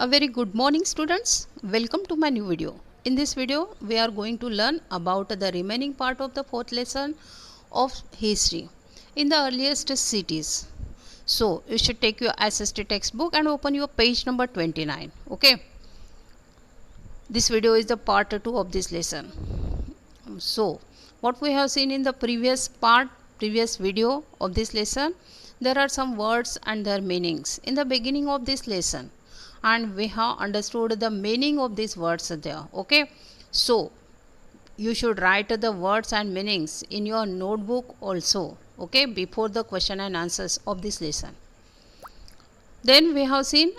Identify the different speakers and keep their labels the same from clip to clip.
Speaker 1: A very good morning students, welcome to my new video. In this video we are going to learn about the remaining part of the fourth lesson of history in the earliest cities. So you should take your SST textbook and open your page number 29. Okay, this video is the part 2 of this lesson. So what we have seen in the previous video of this lesson, there are some words and their meanings in the beginning of this lesson, and we have understood the meaning of these words there. Okay, so you should write the words and meanings in your notebook also, okay, before the question and answers of this lesson. Then we have seen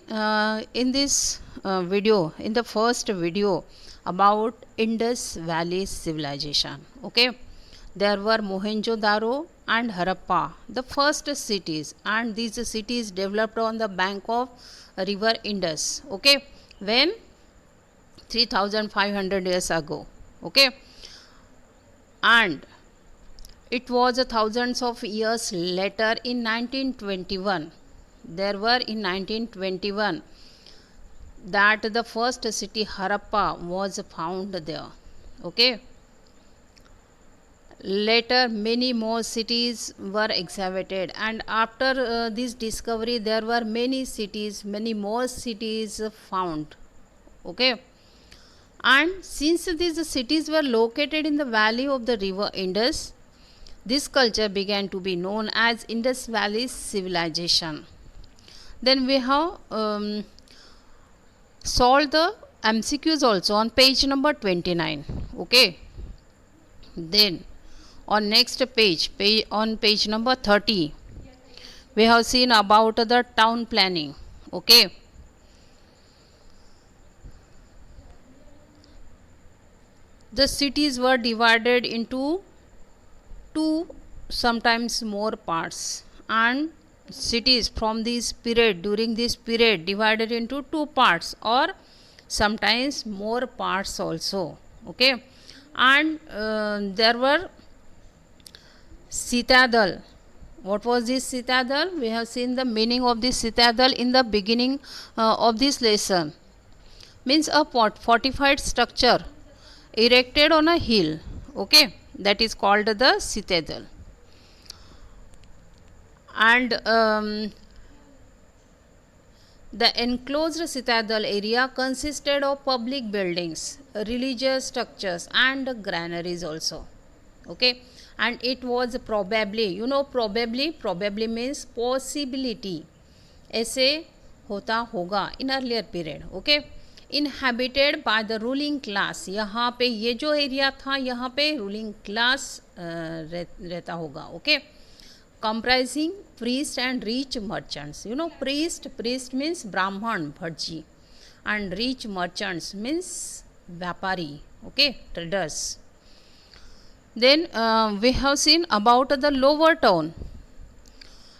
Speaker 1: in this video, in the first video, about Indus Valley civilization. Okay, there were Mohenjo-daro and Harappa, the first cities, and these cities developed on the bank of river Indus. Okay, when 3500 years ago. Okay, and it was thousands of years later in 1921. There were in 1921 that the first city Harappa was found there. Okay, later many more cities were excavated, and after this discovery there were many more cities found. Okay, and since these cities were located in the valley of the river Indus, this culture began to be known as Indus Valley civilization. Then we have solved the MCQs also on page number 29. Okay, then on next page on page number 30, we have seen about the town planning. Okay, the cities were divided into two, sometimes more parts, and cities from this period, during this period, divided into two parts or sometimes more parts also. Okay, and there were citadel. What was this citadel? We have seen the meaning of this citadel in the beginning of this lesson. Means a fortified structure erected on a hill. Okay, that is called the citadel. And the enclosed citadel area consisted of public buildings, religious structures, and granaries also. Okay, and it was probably, probably means possibility, ऐसे होता होगा in earlier period. Okay, inhabited by the ruling class. यहाँ पे ये जो area था, यहाँ पे ruling class रहता होगा. Okay, comprising priest and rich merchants. Priest means Brahman, Bharji, and rich merchants means Vyapari. Okay, traders. Then we have seen about the lower town,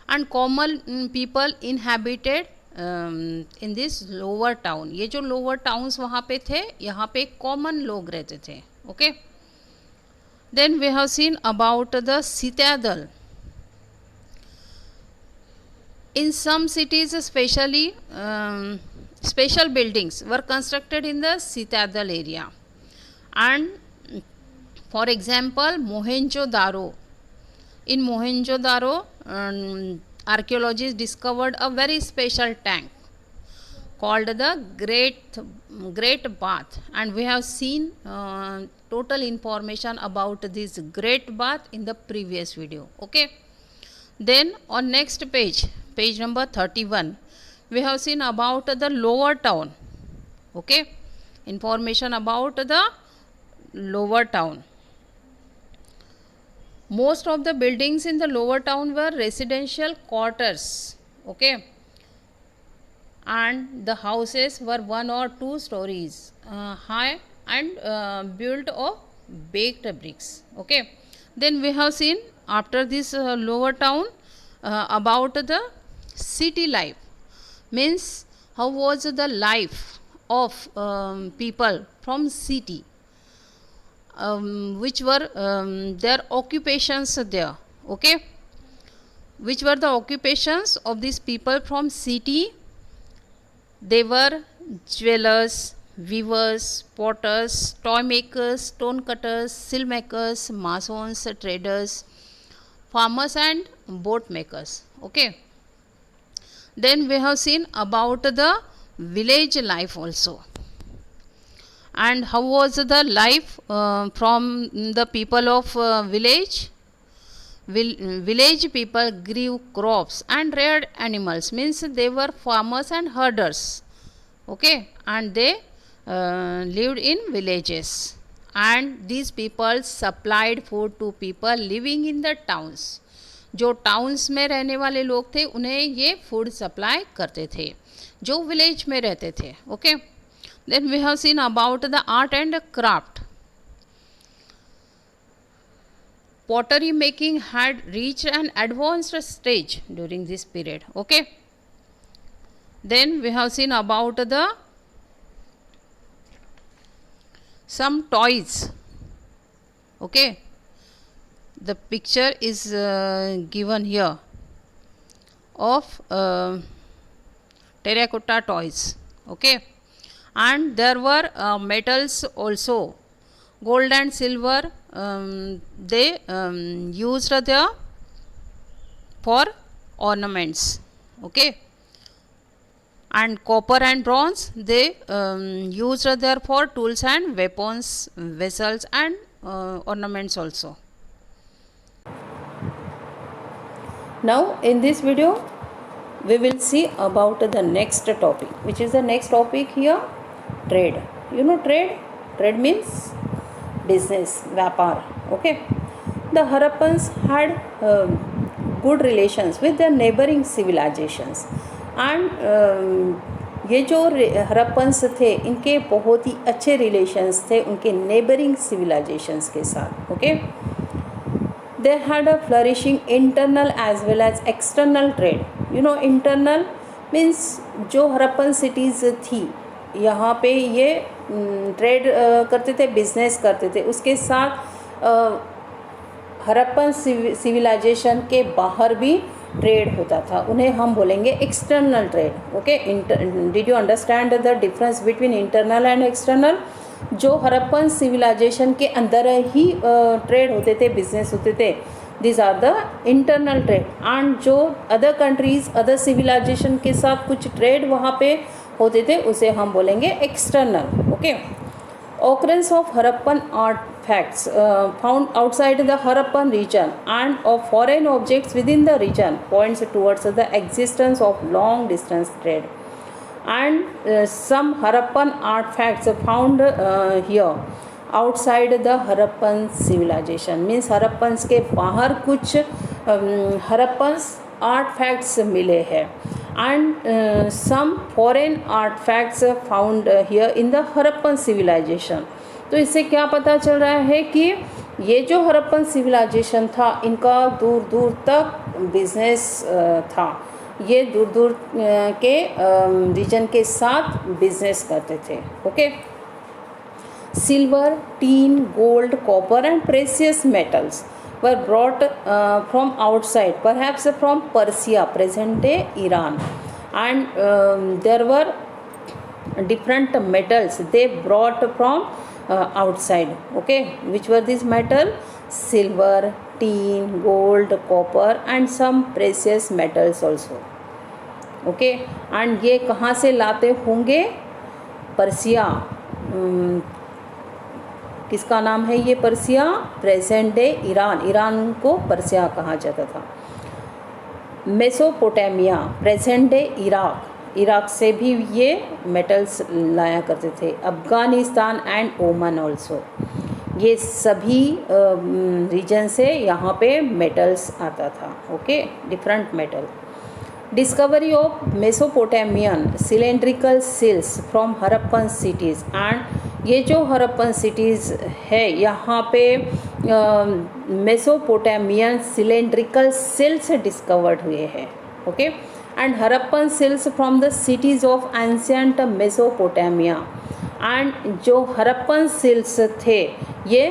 Speaker 1: and common people inhabited in this lower town. ये जो lower towns वहाँ पे थे, यहाँ पे common लोग रहते थे. Okay, then we have seen about the citadel. In some cities, especially special buildings were constructed in the citadel area. And for example, Mohenjo-daro. In Mohenjo-daro, archaeologists discovered a very special tank called the Great Bath, and we have seen total information about this Great Bath in the previous video. Okay, then on next page number 31, we have seen about the lower town. Okay, information about the lower town. Most of the buildings in the lower town were residential quarters. Okay, and the houses were 1 or 2 stories high and built of baked bricks. Okay, then we have seen after this lower town about the city life. Means how was the life of people from city, which were their occupations there. Okay, which were the occupations of these people from city They were jewelers, weavers, potters, toy makers, stone cutters, seal makers, masons, traders, farmers and boat makers. Okay, then we have seen about the village life also, and how was the life from the people of village. Village people grew crops and reared animals, means they were farmers and herders. Okay, and they lived in villages, and these people supplied food to people living in the towns. जो towns में रहने वाले लोग थे उन्हें ये food supply करते थे जो विलेज में रहते थे. Okay, then we have seen about the art and craft. Pottery making had reached an advanced stage during this period. Okay, then we have seen about the some toys. Okay, the picture is given here of terracotta toys. Okay, and there were metals also, gold and silver. They used there for ornaments. Okay, and copper and bronze they used there for tools and weapons, vessels and ornaments also. Now in this video we will see about the next topic, which is the next topic here, trade. You know trade means business, vyapar. Okay, the Harappans had good relations with their neighboring civilizations, and ये जो Harappans थे इनके बहुत ही अच्छे relations थे उनके neighbouring civilisations के साथ. Okay, they had a flourishing internal as well as external trade. You know internal means जो हरप्पन सिटीज़ थी यहाँ पे ये ट्रेड करते थे, बिजनेस करते थे. उसके साथ हरप्पन सिविलाइजेशन के बाहर भी ट्रेड होता था, उन्हें हम बोलेंगे external trade. Okay, did you understand the difference between internal and external. जो हरप्पन सिविलाइजेशन के अंदर ही ट्रेड होते थे, बिजनेस होते थे, this are the internal trade. And जो अदर कंट्रीज़, अदर सिविलाइजेशन के साथ कुछ ट्रेड वहाँ पे होते थे उसे हम बोलेंगे external. Okay, occurrence of Harappan artifacts found outside the Harappan region and of foreign objects within the region points towards the existence of long distance trade. And some Harappan artifacts found here outside the Harappan civilization, means Harappans के बाहर कुछ Harappans artifacts मिले हैं. And some foreign artifacts found here in the Harappan civilization. तो इससे क्या पता चल रहा है कि ये जो हरप्पन सिविलाइजेशन था इनका दूर दूर तक बिजनेस था, ये दूर दूर के रीजन के साथ बिजनेस करते थे. Okay, silver, tin, gold, copper and precious metals were brought from outside, perhaps from Persia, present day Iran, and there were different metals they brought from outside. Okay, which were these metal? Silver, tin, gold, copper and some precious metals also. Okay, and ये कहाँ से लाते होंगे? Persia. किसका नाम है ये Persia? Present day Iran. Iran को Persia कहा जाता था. Mesopotamia, present day Iraq. Iraq से भी ये मेटल्स लाया करते थे. अफ़गानिस्तान एंड ओमान ऑल्सो, ये सभी रीजन से यहाँ पे मेटल्स आता था. Okay, different metal. Discovery of Mesopotamian cylindrical seals from Harappan cities. And ये जो हरप्पन सिटीज़ है यहाँ पे मेसोपोटामियन सिलेंड्रिकल सील्स डिस्कवर्ड हुए हैं. Okay, and Harappan seals from the cities of ancient Mesopotamia. And जो हरप्पन सील्स थे ये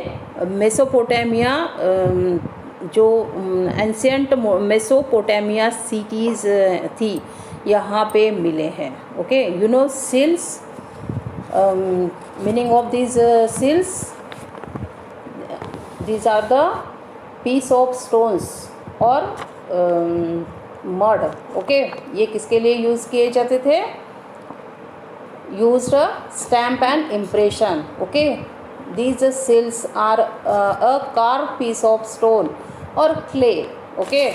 Speaker 1: मेसोपोटामिया, जो एंशियंट मेसोपोटामिया सिटीज़ थी यहाँ पे मिले हैं. Okay, you know sills, meaning of these sills, these are the piece of stones और mud. ओके, ये किसके लिए यूज़ किए जाते थे? used stamp and impression. Okay, these seals are a carved piece of stone or clay. Okay,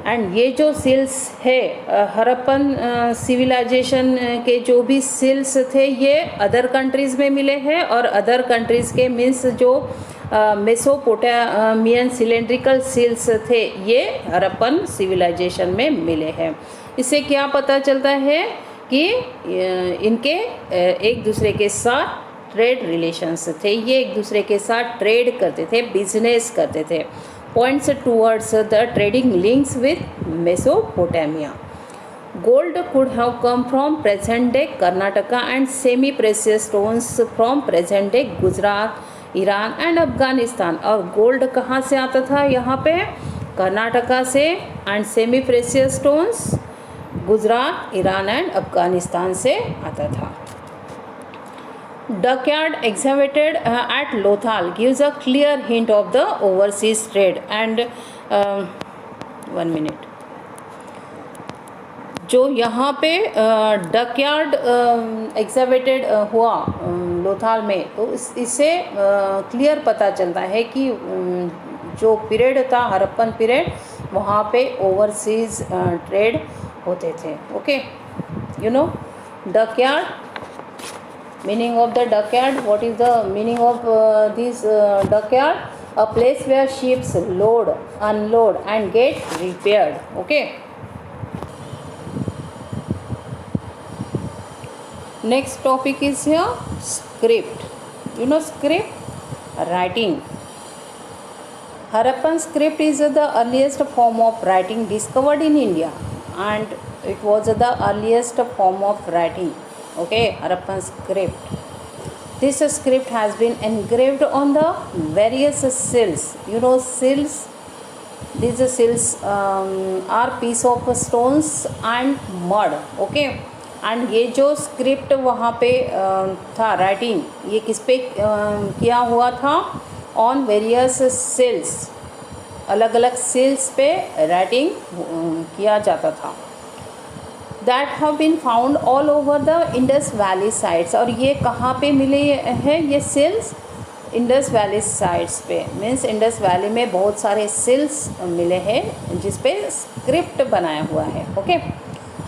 Speaker 1: and ये जो सिल्स है हरप्पन सिविलाइजेशन के जो भी सिल्स थे ये अदर कंट्रीज़ में मिले हैं, और अदर कंट्रीज़ के मीन्स जो मेसोपोटामियन सिलेंड्रिकल सिल्स थे ये हरप्पन सिविलाइजेशन में मिले हैं. इससे क्या पता चलता है कि इनके एक दूसरे के साथ ट्रेड रिलेशंस थे, ये एक दूसरे के साथ ट्रेड करते थे, बिजनेस करते थे. Points towards the trading links with Mesopotamia. Gold could have come from present-day Karnataka and semi-precious stones from present-day Gujarat, Iran and Afghanistan. और गोल्ड कहाँ से आता था? यहाँ पे कर्नाटका से, and semi precious stones Gujarat, Iran and Afghanistan से आता था. Dockyard excavated at Lothal gives a clear hint of the overseas trade. And 1 minute, जो यहाँ पे डकयार्ड एग्जावेटेड हुआ लोथाल में, तो इससे क्लियर पता चलता है कि जो पीरियड था हरप्पन पीरियड, वहाँ पे ओवरसीज ट्रेड होते थे. Okay, you no dockyard, meaning of the dockyard. What is the meaning of this dockyard? A place where ships load, unload and get repaired. Okay, next topic is here script. You know script, writing. Harappan script is the earliest form of writing discovered in India, and it was the earliest form of writing. Okay, Harappan script. This script has been engraved on the various sills. You know sills, these sills are piece of stones and mud. Okay, and ये जो script वहाँ पे था writing, ये किस पे किया हुआ था? ऑन वेरियस सिल्स, अलग अलग सिल्स पे राइटिंग किया जाता था. That have been found all over the Indus valley sites. और ये कहाँ पे मिले हैं ये सिल्स? इंडस वैली साइड्स पे, मीन्स इंडस वैली में बहुत सारे सिल्स मिले हैं जिस पे स्क्रिप्ट बनाया हुआ है. Okay,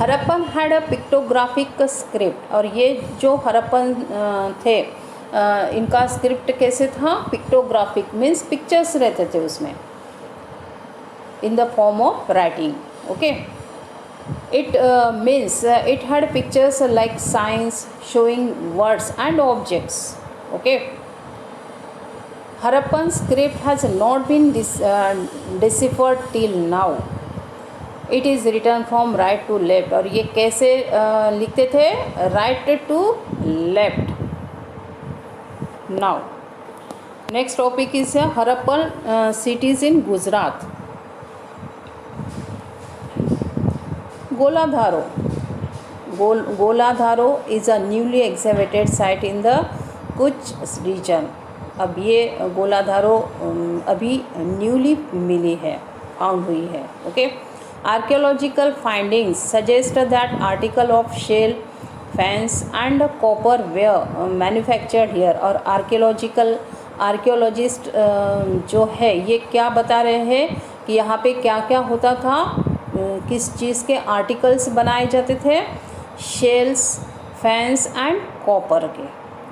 Speaker 1: Harappan had a pictographic script. और ये जो हरप्पन थे इनका स्क्रिप्ट कैसे था? पिक्टोग्राफिक मीन्स पिक्चर्स रहते थे उसमें, in the form of writing. Okay, it means it had pictures like signs showing words and objects. Okay, Harappan script has not been deciphered till now. It is written from right to left. और ये कैसे लिखते थे? right to left. Now next topic is Harappan cities in Gujarat. Goladhoro. Goladhoro is a newly excavated site in the Kutch region. अब ये गोलाधारो अभी newly मिली है, found हुई है. Okay, archaeological findings suggest that article of shell, faience and copper were manufactured here. और archaeologist जो है ये क्या बता रहे हैं कि यहाँ पे क्या क्या होता था, किस चीज़ के आर्टिकल्स बनाए जाते थे? शेल्स, फैंस एंड कॉपर के.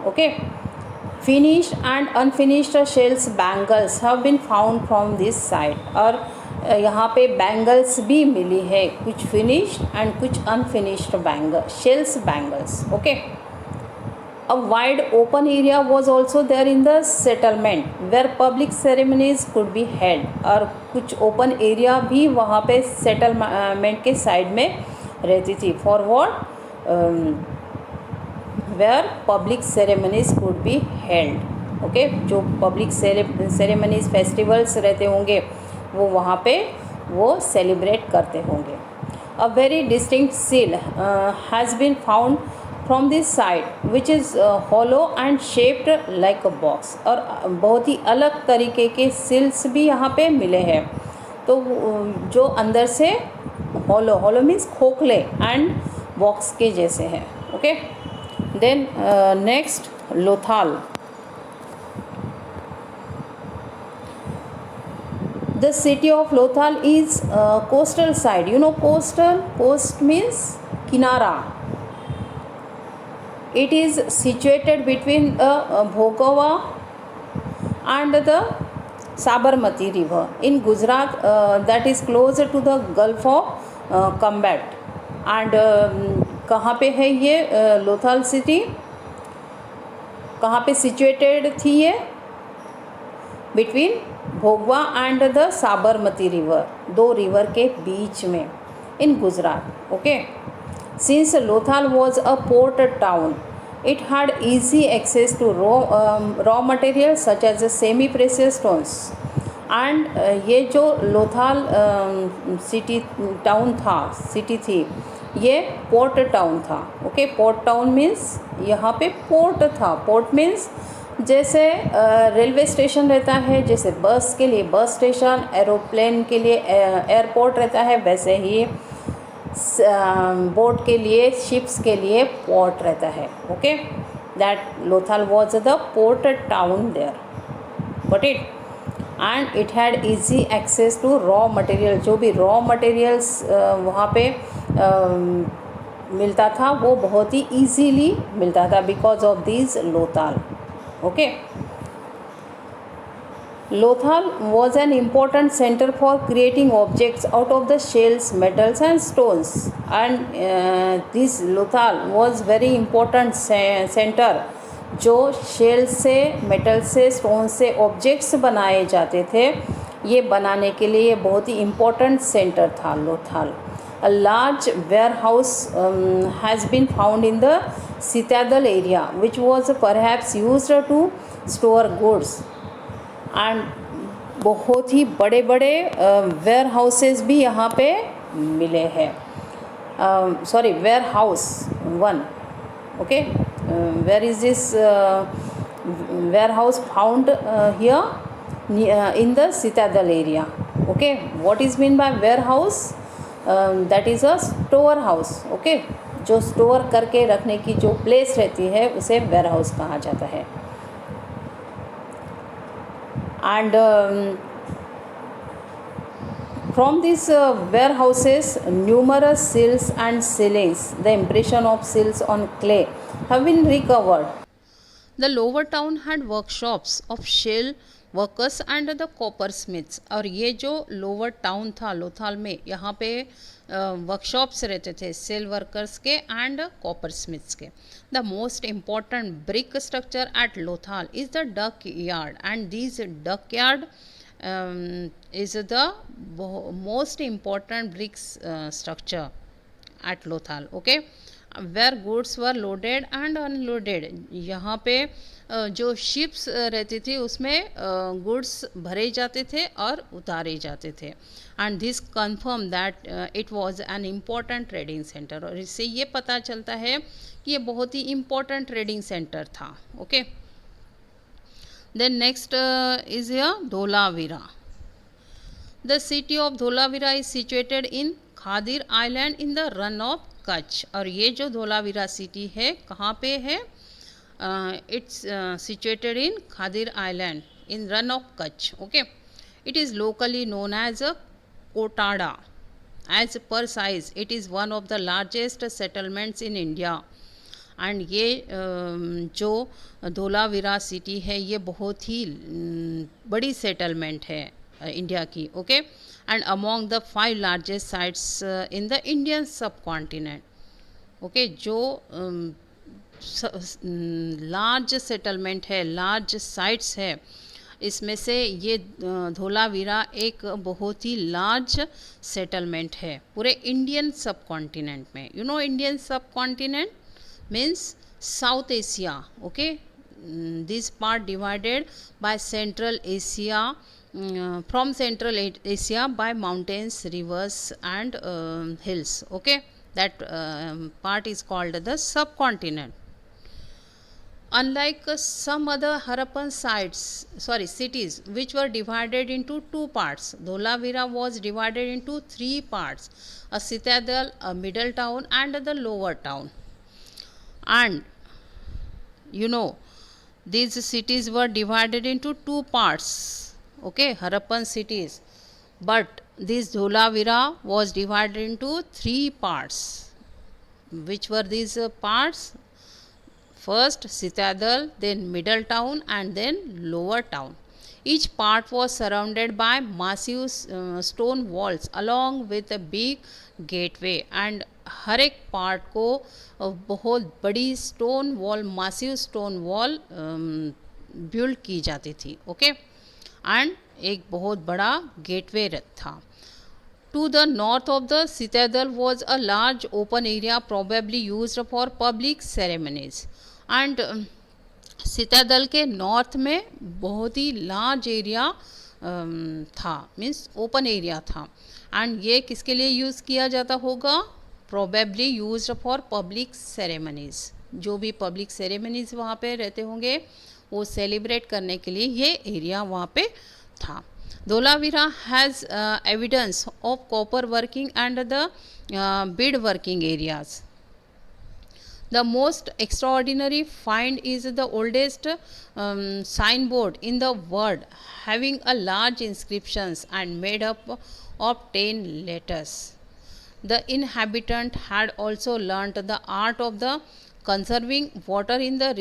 Speaker 1: Okay, finished and unfinished shells bangles have been found from this site. और यहाँ पे बैंगल्स भी मिली है, कुछ फिनिश्ड एंड कुछ unfinished shells bangles. Okay, A wide open area was also there in the settlement where public ceremonies could be held. और कुछ ओपन एरिया भी वहाँ पे सेटलमेंट के साइड में रहती थी. For what? Where public ceremonies could be held. Okay, जो पब्लिक सेरेमनीज फेस्टिवल्स रहते होंगे वो वहाँ पे वो सेलिब्रेट करते होंगे। A very distinct seal has been found from this site which is hollow and shaped like a box. और बहुत ही अलग तरीके के सील्स भी यहाँ पे मिले हैं, तो जो अंदर से हॉलो मीन्स खोखले एंड बॉक्स के जैसे हैं। Okay, then next Lothal. The city of Lothal is coastal side. You know coast means kinara. It is situated between Bhogava and the Sabarmati river in Gujarat, that is closer to the Gulf of Combat. And कहाँ पे है ये Lothal city, कहाँ पे situated थी ये? Between Bhogava and the Sabarmati river, दो river के बीच में, in Gujarat. Okay, since Lothal was a port town it had easy access to raw material such as semi precious stones. And ये जो लोथाल सिटी टाउन था, सिटी थी, ये पोर्ट टाउन था। ओके, पोर्ट टाउन मीन्स यहाँ पे पोर्ट था। पोर्ट मीन्स जैसे रेलवे स्टेशन रहता है, जैसे बस के लिए बस स्टेशन, एरोप्लेन के लिए एयरपोर्ट रहता है, वैसे ही बोट के लिए, शिप्स के लिए पोर्ट रहता है। Okay, that Lothal was the port town there, but it and it had easy access to raw material. जो भी रॉ मटेरियल्स वहाँ पे मिलता था वो बहुत ही ईजीली मिलता था because of this Lothal. Okay, Lothal was an important center for creating objects out of the shells, metals and stones, and this Lothal was very important center जो शेल से, मेटल से, स्टोन से ऑब्जेक्ट्स बनाए जाते थे, ये बनाने के लिए ये बहुत ही इम्पोर्टेंट सेंटर था Lothal. A large warehouse has been found in the Citadel area, which was perhaps used to store goods. And बहुत ही बड़े बड़े वेयर हाउसेस भी यहाँ पे मिले हैं। Sorry, warehouse one. Okay, where is this warehouse found here in the Citadel area. Okay, what is mean by warehouse? That is a store house. Okay, जो store करके रखने की जो प्लेस रहती है उसे वेयर हाउस कहा जाता है। And from this warehouses numerous seals and sealings, the impression of seals on clay have been recovered. The lower town had workshops of shell workers and the coppersmiths. और ये जो lower town था लोथाल में, यहाँ पे workshops रहते थे cell workers के एंड कॉपर स्मिथ्स के। The most important brick structure eight Lothal is the duck yard, and this duck yard is the most important bricks structure at Lothal. Okay, where goods were loaded and unloaded. यहाँ पे जो ships रहती थी उसमें goods भरे जाते थे और उतारे जाते थे। And this confirm that it was an important trading centre. और इससे ये पता चलता है कि ये बहुत ही इम्पॉर्टेंट ट्रेडिंग सेंटर था। Okay, then next is here Dholavira. The city of Dholavira is situated in Khadir island in the Rann of Kutch. और ये जो धोलावीरा सिटी है कहाँ पे है? It's situated in Khadir island in Rann of Kutch. Okay, it is locally known as a Kotada. As per size it is one of the largest settlements in India. And ये जो धोलावीरा सिटी है ये बहुत ही बड़ी सेटलमेंट है इंडिया की। Okay, and among the 5 largest sites in the Indian सब कॉन्टिनेंट। ओके, जो लार्ज सेटलमेंट है, लार्ज साइट्स है, इसमें से ये धोलावीरा एक बहुत ही लार्ज सेटलमेंट है पूरे इंडियन सब कॉन्टिनेंट में। यू नो इंडियन सब continent means south Asia. Okay, this part divided by central Asia from Central Asia by mountains, rivers, and hills. Okay, that part is called the subcontinent. Unlike some other Harappan cities, which were divided into two parts, Dholavira was divided into three parts: a citadel, a middle town, and the lower town. And you know, these cities were divided into two parts. Okay, Harappan cities, but this Dholavira was divided into three parts. Which were these parts? First citadel, then middle town, and then lower town. Each part was surrounded by massive stone walls along with a big gateway, and हर एक part को बहुत बड़ी stone wall, massive stone wall build की जाती थी. Okay, and एक बहुत बड़ा गेटवे था. To the north of the citadel was a large open area probably used for public ceremonies. And citadel के नॉर्थ में बहुत ही लार्ज एरिया था, मीन्स ओपन एरिया था. एंड ये किसके लिए यूज़ किया जाता होगा? Probably used for public ceremonies. जो भी पब्लिक सेरेमनीज वहाँ पे रहते होंगे वो सेलिब्रेट करने के लिए ये एरिया वहाँ पे था. Dholavira has evidence of copper working and the bead working areas. The most extraordinary find is the oldest signboard in the world, having a large inscriptions and made up of 10 letters. The inhabitant had also learnt the art of the conserving water in the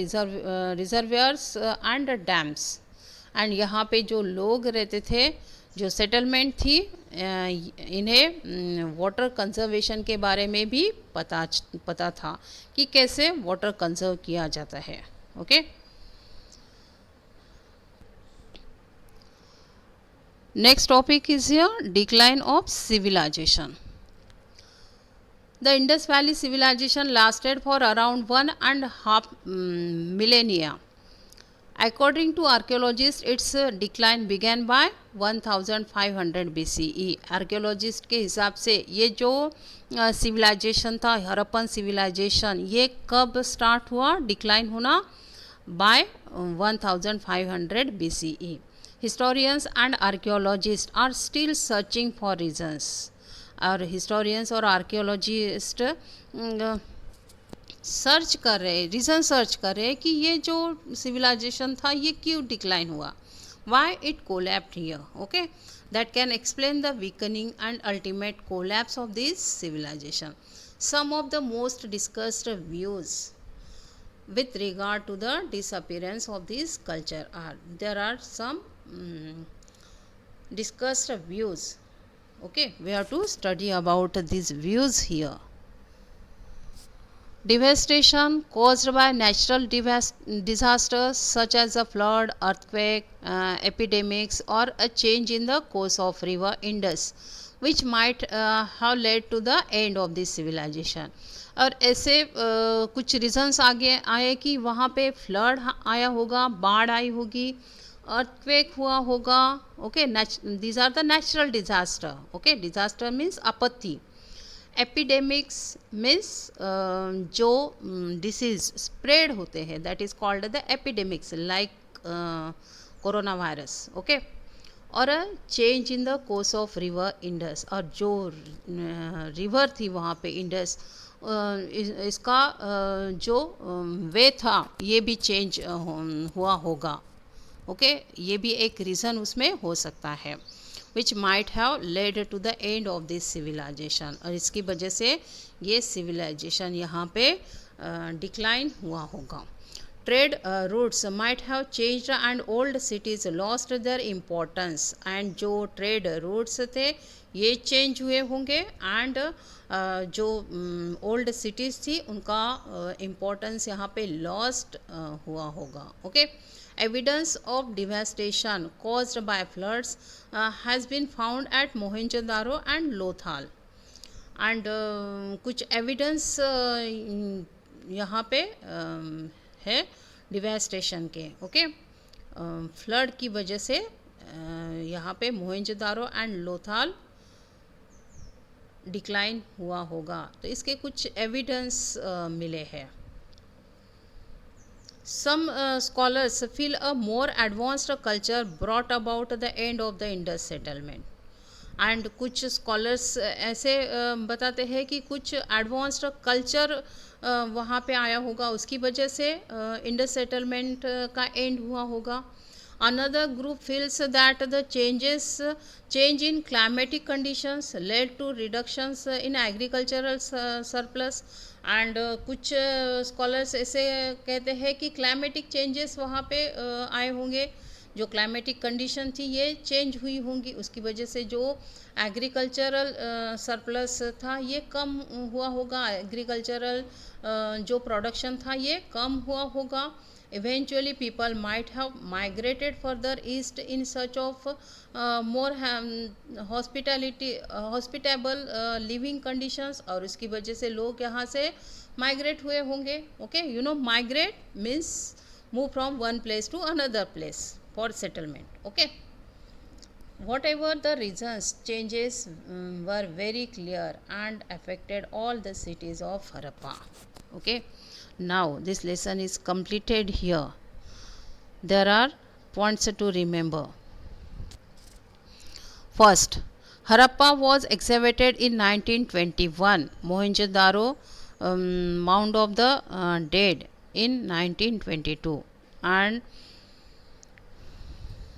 Speaker 1: reservoirs and dams. And यहाँ पे जो लोग रहते थे, जो settlement थी, इन्हें water conservation के बारे में भी पता था कि कैसे वाटर कंजर्व किया जाता है. Okay, next topic is here decline of civilisation. The Indus Valley civilization lasted for around 1.5 millennia. According to archaeologists, its decline began by 1500 BCE. Archaeologist के हिसाब से ये जो सिविलाइजेशन था, हरप्पन सिविलाइजेशन, ये कब स्टार्ट हुआ डिक्लाइन होना? By 1500 BCE. Historians and archaeologists are still searching for reasons. और हिस्टोरियंस और आर्कियोलॉजिस्ट सर्च कर रहे, रीज़न सर्च कर रहे कि ये जो सिविलाइजेशन था ये क्यों डिक्लाइन हुआ. Why it collapsed here. Okay, that can explain the weakening and ultimate collapse of this civilization. Some of the most discussed views with regard to the disappearance of this culture are, there are some discussed views. Okay, we have to study about these views here. Devastation caused by natural disasters such as a flood, earthquake, epidemics, or a change in the course of river Indus, which might have led to the end of this civilization. और ऐसे कुछ regions आगे आए कि वहाँ पे flood आया होगा, बाढ़ आई होगी, अर्थक्वेक हुआ होगा. Okay, these are the natural disaster. Okay, disaster means आपत्ति. एपिडेमिक्स मीन्स जो डिसीज स्प्रेड होते हैं, that is called the epidemics, like corona virus. Okay, और a change in the course of river Indus, और जो रिवर थी वहाँ पे इंडस, इसका जो वे था ये भी चेंज हुआ होगा. ओके, ये भी एक रीज़न उसमें हो सकता है, which might have led to the end of this civilisation. और इसकी वजह से ये सिविलाइजेशन यहाँ पे डिक्लाइन हुआ होगा. Trade routes might have changed and old cities lost their importance. And जो ट्रेड रूट्स थे ये चेंज हुए होंगे, एंड जो ओल्ड सिटीज़ थी उनका इम्पोर्टेंस यहाँ पे लॉस्ट हुआ होगा. Okay, evidence of devastation caused by floods has been found at Mohenjodaro and Lothal. And कुछ एविडेंस यहाँ पे है डिवास्टेशन के. ओके, फ्लड की वजह से यहाँ पे मोहनजोदारो एंड लोथाल डिक्लाइन हुआ होगा। तो इसके कुछ एविडेंस मिले हैं। Some scholars feel a more advanced culture brought about the end of the Indus settlement. And कुछ स्कॉलर्स ऐसे बताते हैं कि कुछ एडवांस्ड कल्चर वहाँ पे आया होगा, उसकी वजह से इंडस सेटलमेंट का एंड हुआ होगा। Another group feels that the change in climatic conditions led to reductions in agricultural surplus and कुछ स्कॉलर्स ऐसे कहते हैं कि क्लाइमेटिक चेंजेस वहाँ पे आए होंगे, जो क्लाइमेटिक कंडीशन थी ये चेंज हुई होंगी, उसकी वजह से जो एग्रीकल्चरल सरप्लस था ये कम हुआ होगा, एग्रीकल्चरल जो प्रोडक्शन था ये कम हुआ होगा। Eventually people might have migrated further east in search of more hospitable living conditions और उसकी वजह से लोग यहाँ से migrate हुए होंगे। Okay, you know migrate means move from one place to another place for settlement. Okay, whatever the reasons, changes were very clear and affected all the cities of Harappa. Okay, now this lesson is completed here. There are points to remember. First, Harappa was excavated in 1921, Mohenjo-daro Mound of the Dead in 1922, and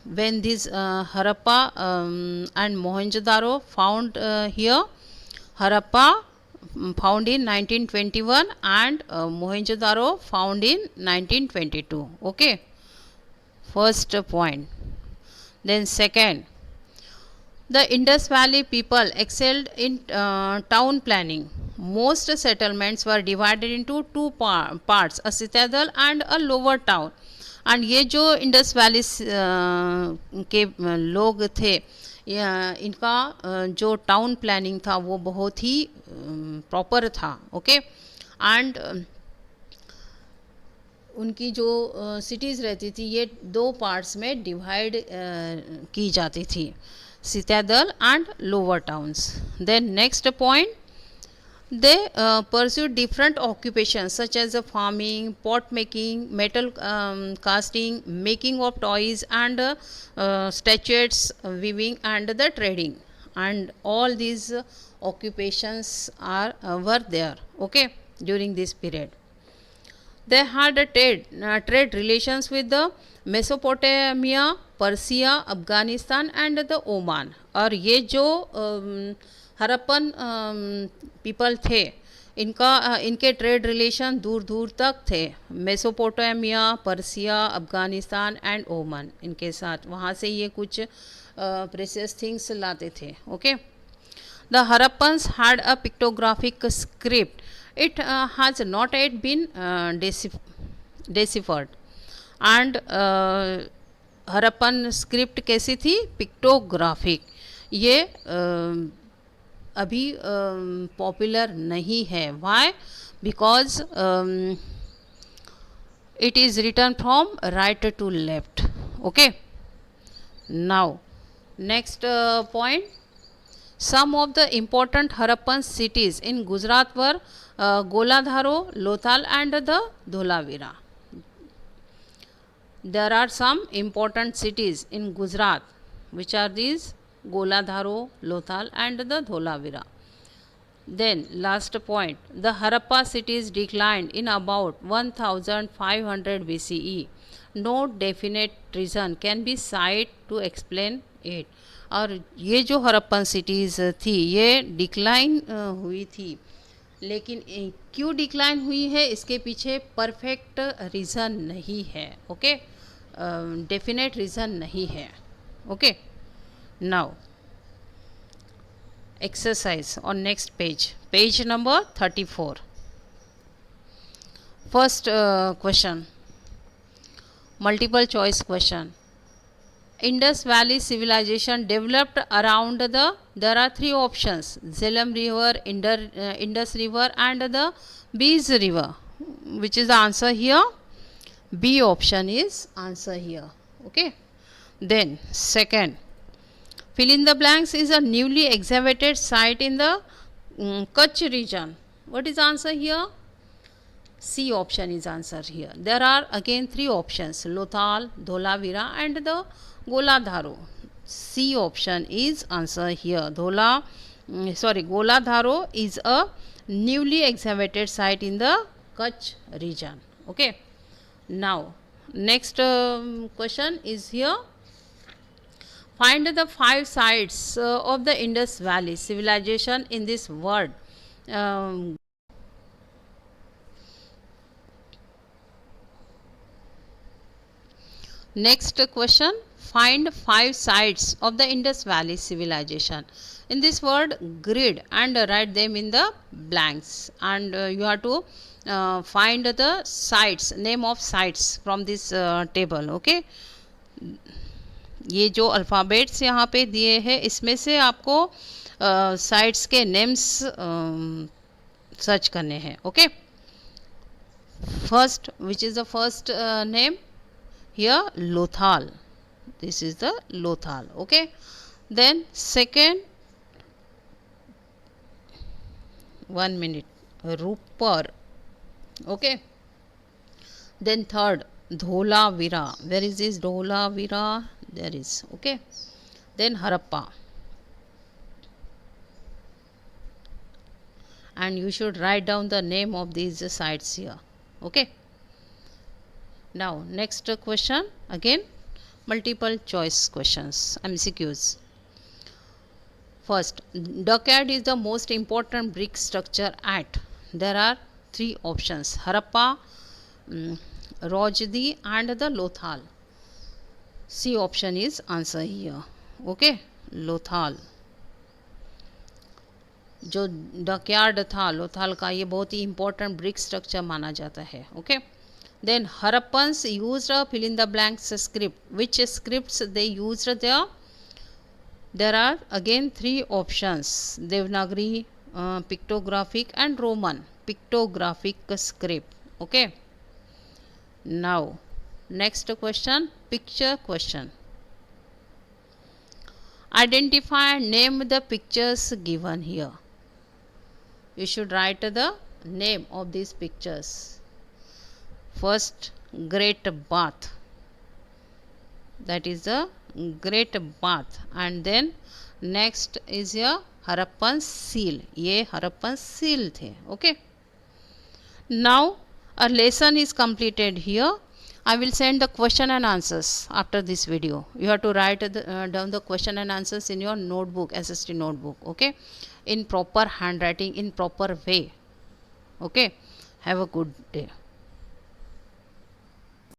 Speaker 1: when this Harappa and Mohenjo-daro found here, Harappa found in 1921 and Mohenjo-daro found in 1922. Okay, first point. Then second, the Indus Valley people excelled in town planning. Most settlements were divided into two parts, a citadel and a lower town. And ये जो Indus valley के लोग थे, इनका जो town planning था वो बहुत ही प्रॉपर था। ओके, एंड उनकी जो सिटीज़ रहती थी ये दो पार्ट्स में डिवाइड की जाती थी, citadel and lower towns. Then next point, they pursued different occupations such as farming, pot making, metal casting, making of toys and statuettes, weaving and the trading, and all these occupations are were there, okay, during this period. They had a trade relations with the Mesopotamia, Persia, Afghanistan and the Oman। और ये जो Harappan people थे, इनके trade relation दूर दूर तक थे, Mesopotamia, Persia, Afghanistan and Oman, इनके साथ वहाँ से ये कुछ प्रेशियस थिंग्स लाते थे। Okay, the Harappans had a pictographic script, it has not at been deciphered. And Harappan script कैसी थी? पिक्टोग्राफिक। ये अभी पॉपुलर नहीं है। Why? Because it is written from right to left. Okay, now next point, some of the important Harappan cities in Gujarat were Goladhoro, Lothal and the Dholavira. There are some important cities in Gujarat, which are these Goladharo, Lothal and the Dholavira. Then last point, the Harappa cities declined in about 1500 BCE. No definite reason can be cited to explain it. और ये जो Harappan cities थी ये decline हुई थी, लेकिन क्यों decline हुई है इसके पीछे परफेक्ट रीज़न नहीं है। ओके, डेफिनेट रीज़न नहीं है। Okay, now exercise on next page, page number 34। First question, multiple choice question. Indus Valley civilization developed around the, there are three options, Jhelum river, Indus river and the Beas river. Which is the answer here? B option is answer here. Okay, Then second, fill in the blanks is a newly excavated site in the Kutch region. What is answer here? C option is answer here. There are again three options: Lothal, Dholavira and the Goladharo. C option is answer here. Goladharo is a newly excavated site in the Kutch region. Okay. Now next question is here. Find the 5 sites of the Indus Valley civilization in this world. Um, Next question, find 5 sites of the Indus Valley civilization. In this word grid and write them in the blanks, and you have to find the sites, name of sites from this table. Okay, ये जो alphabets यहाँ पे दिए हैं इसमें से आपको sites के नेम्स सर्च करने हैं. Okay, first which is the first name here? Lothal. This is the Lothal. Okay, then second, 1 minute, Rupar. Okay, then third, Dholavira. Where is this Dholavira? There is. Okay, then Harappa, and you should write down the name of these sites here. Okay, now next question, again multiple choice questions, MCQs. First, dockyard is the most important brick structure at. There are three options: Harappa, Rojdi and the Lothal. C option is answer here. Okay, Lothal. जो dockyard था लोथाल का, ये बहुत ही important brick structure माना जाता है. Okay, then Harappans used a fill in the blanks script. Which scripts they used there? There are again three options: Devanagari, pictographic and Roman. Pictographic script. Okay, now next question, picture question. Identify and name the pictures given here. You should write the name of these pictures. First, Great Bath, that is the Great Bath, and then next is your Harappan seal. ये Harappan seal थे. Okay, now a lesson is completed here. I will send the question and answers after this video. You have to write down the question and answers in your notebook, SST notebook. Okay, in proper handwriting, in proper way. Okay, have a good day.